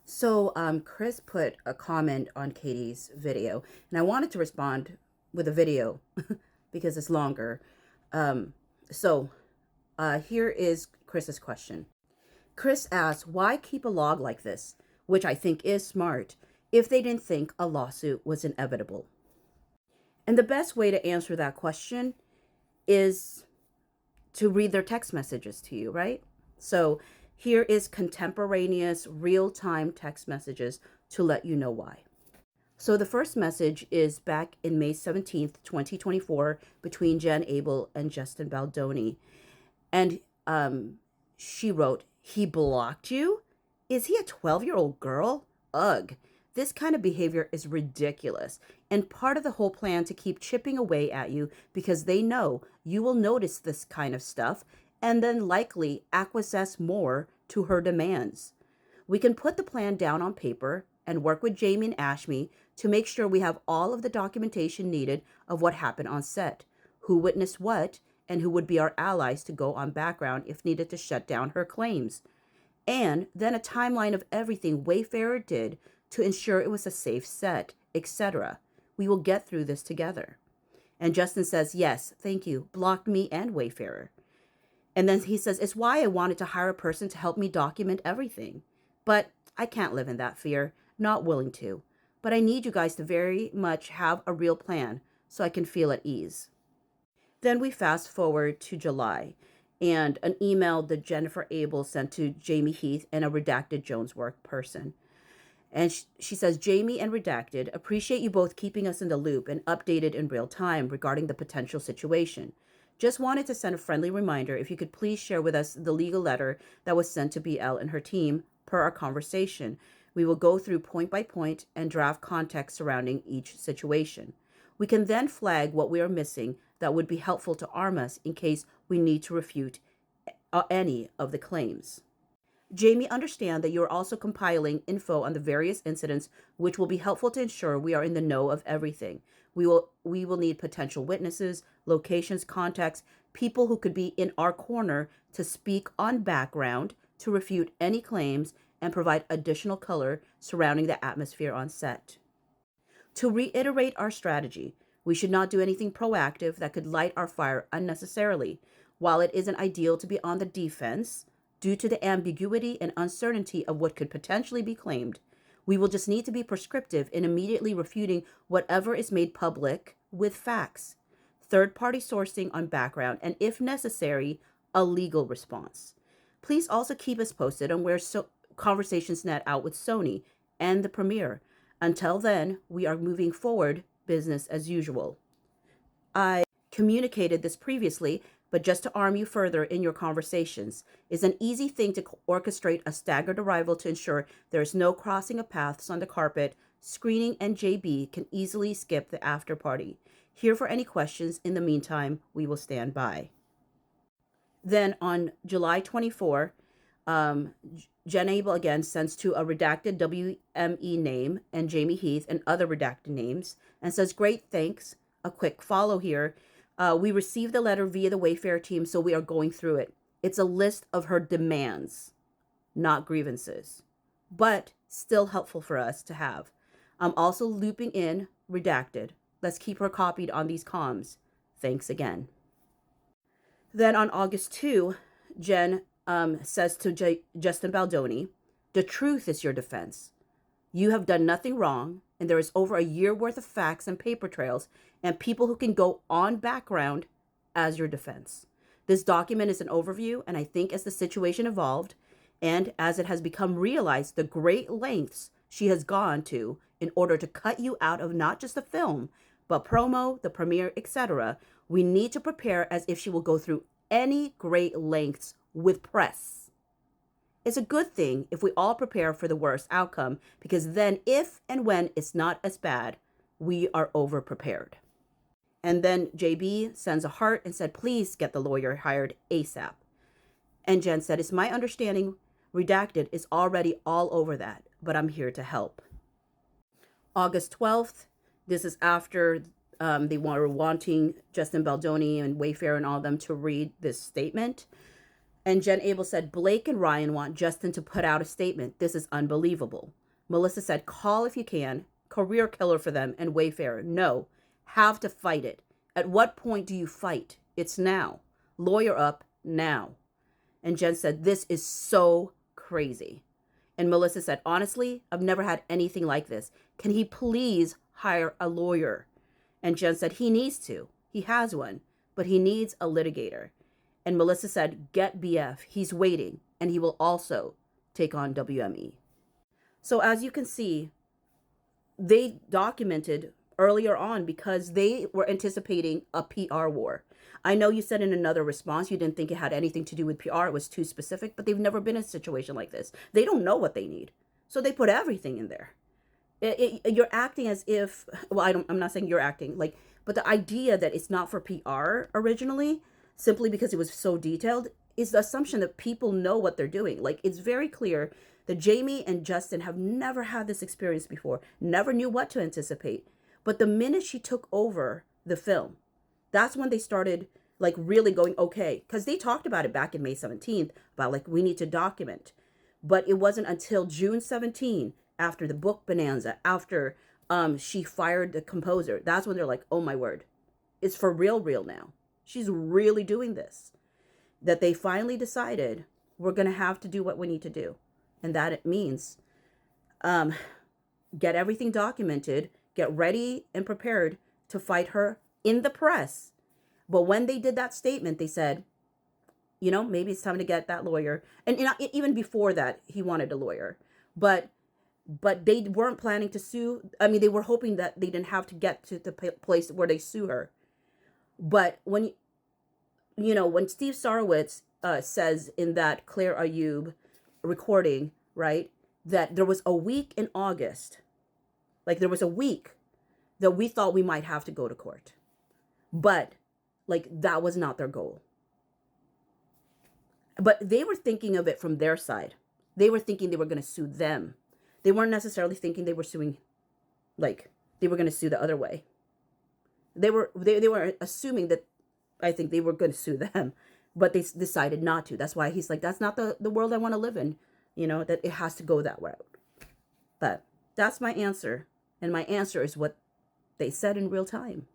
So Chris put a comment on Katie's video, and I wanted to respond with a video because it's longer. Um, so here is Chris's question. Chris asks, why keep a log like this, which I think is smart, if they didn't think a lawsuit was inevitable? And the best way to answer that question is to read their text messages to you, right? So here is contemporaneous real-time text messages to let you know why. So the first message is back in May 17th, 2024, between Jen Abel and Justin Baldoni. And she wrote, "He blocked you? Is he a 12-year-old girl? Ugh. This kind of behavior is ridiculous and part of the whole plan to keep chipping away at you because they know you will notice this kind of stuff and then likely acquiesce more to her demands. We can put the plan down on paper and work with Jamey and Ashmi to make sure we have all of the documentation needed of what happened on set, who witnessed what, and who would be our allies to go on background if needed to shut down her claims. And then a timeline of everything Wayfarer did to ensure it was a safe set, etc. We will get through this together." And Justin says, "Yes, thank you. Blocked me and Wayfarer." And then he says, "It's why I wanted to hire a person to help me document everything. But I can't live in that fear. Not willing to. But I need you guys to very much have a real plan so I can feel at ease." Then we fast forward to July and an email that Jennifer Abel sent to Jamey Heath and a redacted Jones work person. And she says, "Jamey and redacted, appreciate you both keeping us in the loop and updated in real time regarding the potential situation. Just wanted to send a friendly reminder if you could please share with us the legal letter that was sent to BL and her team per our conversation. We will go through point by point and draft context surrounding each situation. We can then flag what we are missing that would be helpful to arm us in case we need to refute any of the claims. Jamey, understand that you are also compiling info on the various incidents, which will be helpful to ensure we are in the know of everything. We will need potential witnesses, locations, contacts, people who could be in our corner to speak on background, to refute any claims, and provide additional color surrounding the atmosphere on set. To reiterate our strategy, we should not do anything proactive that could light our fire unnecessarily. While it isn't ideal to be on the defense, due to the ambiguity and uncertainty of what could potentially be claimed, we will just need to be prescriptive in immediately refuting whatever is made public with facts, third-party sourcing on background, and if necessary, a legal response. Please also keep us posted on where conversations net out with Sony and the premiere. Until then, we are moving forward business as usual. I communicated this previously, but just to arm you further in your conversations, is an easy thing to orchestrate a staggered arrival to ensure there is no crossing of paths on the carpet. Screening and JB can easily skip the after party. Here for any questions. In the meantime, we will stand by. Then on July 24, Jen Abel again sends to a redacted WME name and Jamey Heath and other redacted names and says, "Great, thanks. A quick follow here. We received the letter via the Wayfair team, so we are going through it. It's a list of her demands, not grievances, but still helpful for us to have. I'm also looping in redacted. Let's keep her copied on these comms. Thanks again." Then on August 2, Jen says to Justin Baldoni, "The truth is your defense. You have done nothing wrong, and there is over a year worth of facts and paper trails and people who can go on background as your defense. This document is an overview, and I think as the situation evolved and as it has become realized the great lengths she has gone to in order to cut you out of not just the film, but promo, the premiere, etc., we need to prepare as if she will go through any great lengths with press. It's a good thing if we all prepare for the worst outcome, because then if and when it's not as bad, we are over prepared." And then JB sends a heart and said, "Please get the lawyer hired ASAP." And Jen said, "It's my understanding redacted is already all over that, but I'm here to help." August 12th, this is after they were wanting Justin Baldoni and Wayfair and all of them to read this statement. And Jen Abel said, Blake and Ryan want Justin to put out a statement. This is unbelievable. Melissa said, call if you can. Career killer for them and Wayfarer. No, have to fight it. At what point do you fight? It's now. Lawyer up now. And Jen said, this is so crazy. And Melissa said, honestly, I've never had anything like this. Can he please hire a lawyer? And Jen said, he needs to. He has one, but he needs a litigator. And Melissa said, get BF. He's waiting, and he will also take on WME. So as you can see, they documented earlier on because they were anticipating a PR war. I know you said in another response you didn't think it had anything to do with PR. It was too specific, but they've never been in a situation like this. They don't know what they need. So they put everything in there. You're acting as if, well, I'm not saying you're acting, like, but the idea that it's not for PR originally, simply because it was so detailed, is the assumption that people know what they're doing. Like, it's very clear that Jamey and Justin have never had this experience before, never knew what to anticipate. But the minute she took over the film, that's when they started, like, really going, okay, because they talked about it back in May 17th, about, like, we need to document. But it wasn't until June 17, after the book bonanza, after she fired the composer, that's when they're like, oh my word, it's for real now. She's really doing this. That they finally decided we're going to have to do what we need to do. And that it means get everything documented, get ready and prepared to fight her in the press. But when they did that statement, they said, you know, maybe it's time to get that lawyer. And even before that, he wanted a lawyer. But they weren't planning to sue. I mean, they were hoping that they didn't have to get to the place where they sue her. But when, when Steve Sarowitz says in that Claire Ayub recording, right, that there was a week in August, like there was a week that we thought we might have to go to court. But like that was not their goal. But they were thinking of it from their side. They were thinking they were going to sue them. They weren't necessarily thinking they were suing, like they were going to sue the other way. They were assuming that, I think they were going to sue them, but they decided not to. That's why he's like, that's not the world I want to live in, that it has to go that route. But that's my answer. And my answer is what they said in real time.